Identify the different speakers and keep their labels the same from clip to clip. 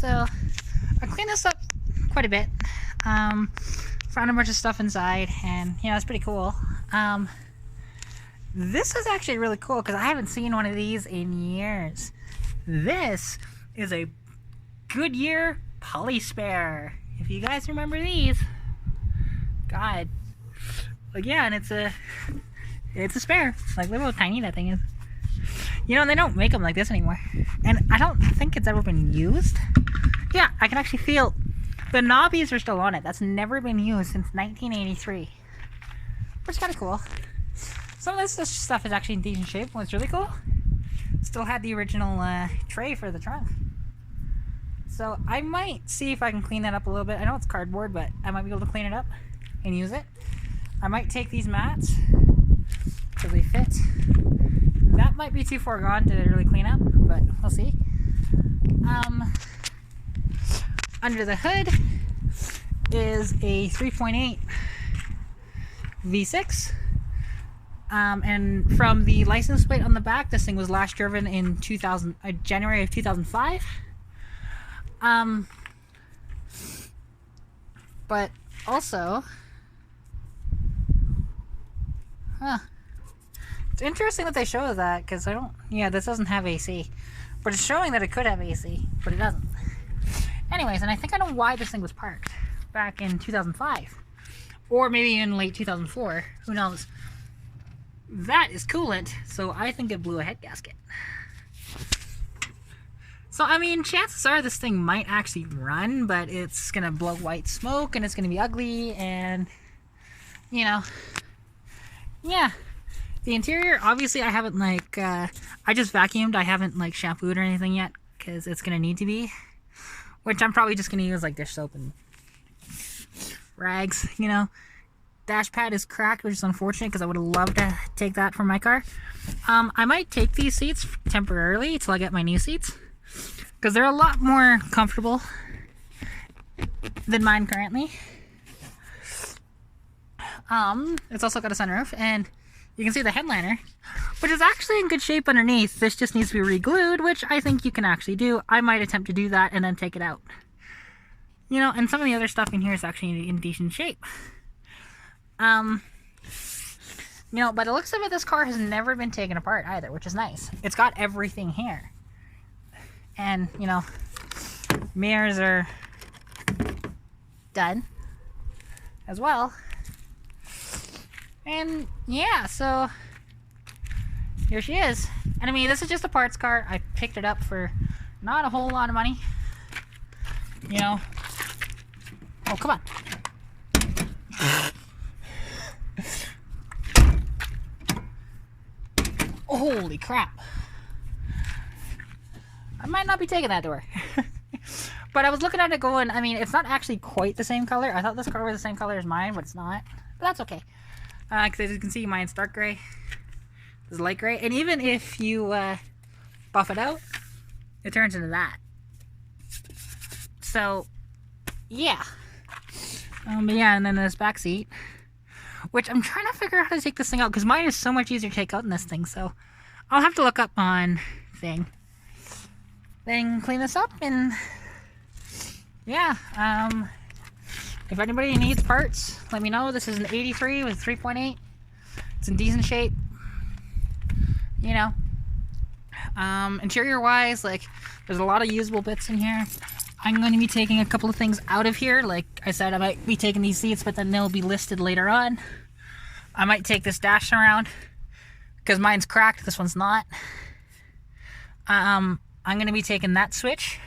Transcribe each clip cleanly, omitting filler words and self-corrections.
Speaker 1: so I cleaned this up quite a bit. Found a bunch of stuff inside, and you know, it's pretty cool. This is actually really cool because I haven't seen one of these in years. This is a Goodyear Poly Spare. If you guys remember these, God, like yeah, and it's a spare. Like look how tiny that thing is. You know, they don't make them like this anymore, and I don't think it's ever been used. Yeah, I can actually feel the knobbies are still on it. That's never been used since 1983, which is kind of cool. Some of this stuff is actually in decent shape. What's really cool, still had the original tray for the trunk. So I might see if I can clean that up a little bit. I know it's cardboard, but I might be able to clean it up and use it. I might take these mats because they fit. That might be too far gone to really clean up, but we'll see. Under the hood is a 3.8 V6. And from the license plate on the back, this thing was last driven in January of 2005. But also, it's interesting that they show that, because this doesn't have AC. But it's showing that it could have AC, but it doesn't. Anyways, and I think I know why this thing was parked back in 2005. Or maybe in late 2004, who knows. That is coolant, so I think it blew a head gasket. So, I mean, chances are this thing might actually run, but it's gonna blow white smoke, and it's gonna be ugly, and, you know, yeah. The interior, obviously, I haven't, like, I just vacuumed. I haven't, like, shampooed or anything yet, because it's gonna need to be. Which I'm probably just gonna use, like, dish soap and rags, you know. Dash pad is cracked, which is unfortunate because I would have loved to take that from my car. I might take these seats temporarily until I get my new seats, because they're a lot more comfortable than mine currently. It's also got a sunroof, and you can see the headliner, which is actually in good shape underneath. This just needs to be re-glued, which I think you can actually do. I might attempt to do that and then take it out. You know, and some of the other stuff in here is actually in decent shape. You know, by the looks of it, this car has never been taken apart either, which is nice. It's got everything here. And, you know, mirrors are done as well. And, yeah, so here she is. And, I mean, this is just a parts car. I picked it up for not a whole lot of money. You know. Oh, come on. Holy crap. I might not be taking that door. But I was looking at it going, I mean, it's not actually quite the same color. I thought this car was the same color as mine, but it's not. But that's okay. Because as you can see, mine's dark gray. This is light gray. And even if you buff it out, it turns into that. So, yeah. But yeah, and then this back seat, which I'm trying to figure out how to take this thing out, because mine is so much easier to take out than this thing, so I'll have to look up on thing. Then clean this up, and yeah, if anybody needs parts, let me know. This is an 83 with 3.8. It's in decent shape. You know, interior wise, like, there's a lot of usable bits in here. I'm going to be taking a couple of things out of here. Like I said, I might be taking these seats, but then they'll be listed later on. I might take this dash around, because mine's cracked, this one's not. I'm going to be taking that switch,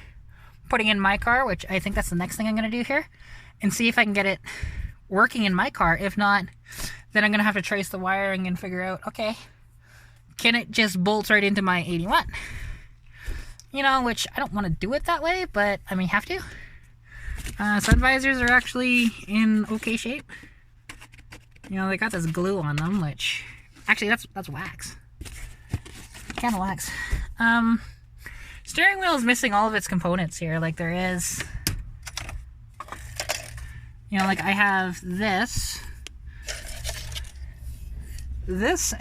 Speaker 1: putting in my car, which I think that's the next thing I'm going to do here, and see if I can get it working in my car. If not, then I'm going to have to trace the wiring and figure out, okay, can it just bolt right into my 81? You know, which I don't want to do it that way, but I may have to. Sun visors are actually in okay shape. You know, they got this glue on them, which actually that's wax. Kind of wax. Steering wheel is missing all of its components here. Like there is, you know, like I have this,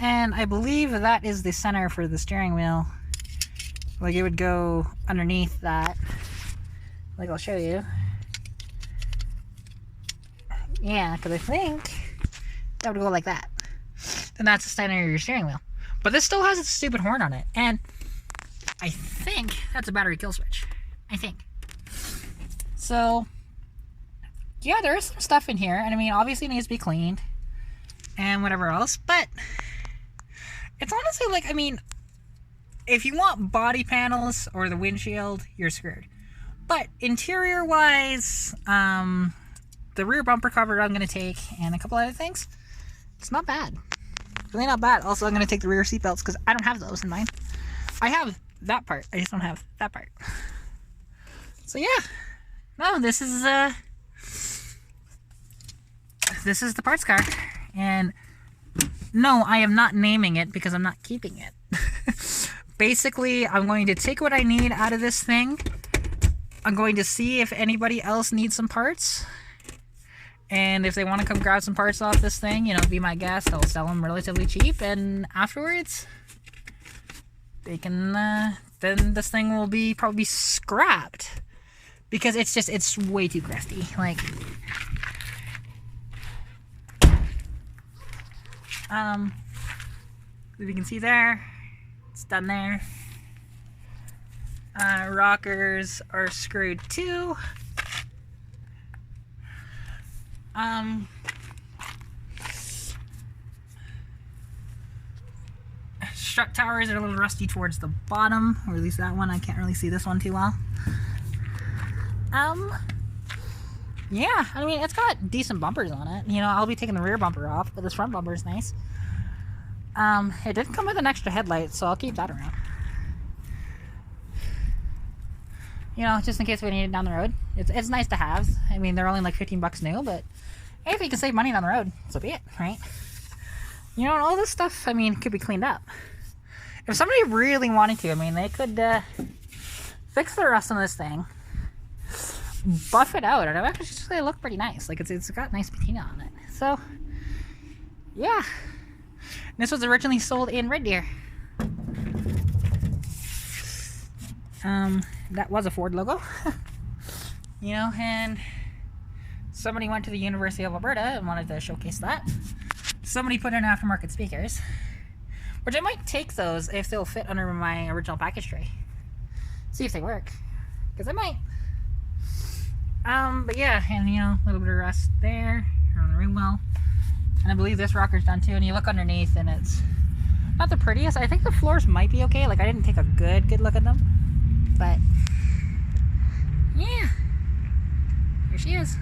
Speaker 1: and I believe that is the center for the steering wheel. Like it would go underneath that like I'll show you. Yeah, because I think that would go like that. And that's the center of your steering wheel. But this still has a stupid horn on it. And I think that's a battery kill switch. I think. So, yeah, there is some stuff in here. And I mean, obviously it needs to be cleaned. And whatever else. But it's honestly like, I mean, if you want body panels or the windshield, you're screwed. But interior-wise, the rear bumper cover I'm going to take, and a couple other things, it's not bad. Really not bad. Also, I'm going to take the rear seat belts because I don't have those in mine. I have that part. I just don't have that part. So yeah. No, this is the parts car. And no, I am not naming it because I'm not keeping it. Basically, I'm going to take what I need out of this thing. I'm going to see if anybody else needs some parts. And if they want to come grab some parts off this thing, you know, be my guest. I'll sell them relatively cheap. And afterwards, they can, then this thing will be probably scrapped. Because it's way too crusty. Like, if you can see there, it's done there. Rockers are screwed too. Strut towers are a little rusty towards the bottom, or at least that one. I can't really see this one too well. Yeah, I mean, it's got decent bumpers on it. You know, I'll be taking the rear bumper off, but this front bumper is nice. It did come with an extra headlight, so I'll keep that around. You know, just in case we need it down the road. It's nice to have. I mean, they're only like 15 bucks new, but hey, if you can save money down the road, so be it, right? You know, all this stuff, I mean, could be cleaned up. If somebody really wanted to, I mean, they could fix the rust on this thing, buff it out, and it actually look pretty nice. Like, it's got nice patina on it. So, yeah. This was originally sold in Red Deer. That was a Ford logo. You know, and somebody went to the University of Alberta and wanted to showcase that. Somebody put in aftermarket speakers, which I might take those if they'll fit under my original package tray. See if they work, because I might. But yeah, and you know, a little bit of rust there on the rim well. And I believe this rocker's done too, and you look underneath and it's not the prettiest. I think the floors might be okay. Like, I didn't take a good look at them. But yeah, here she is.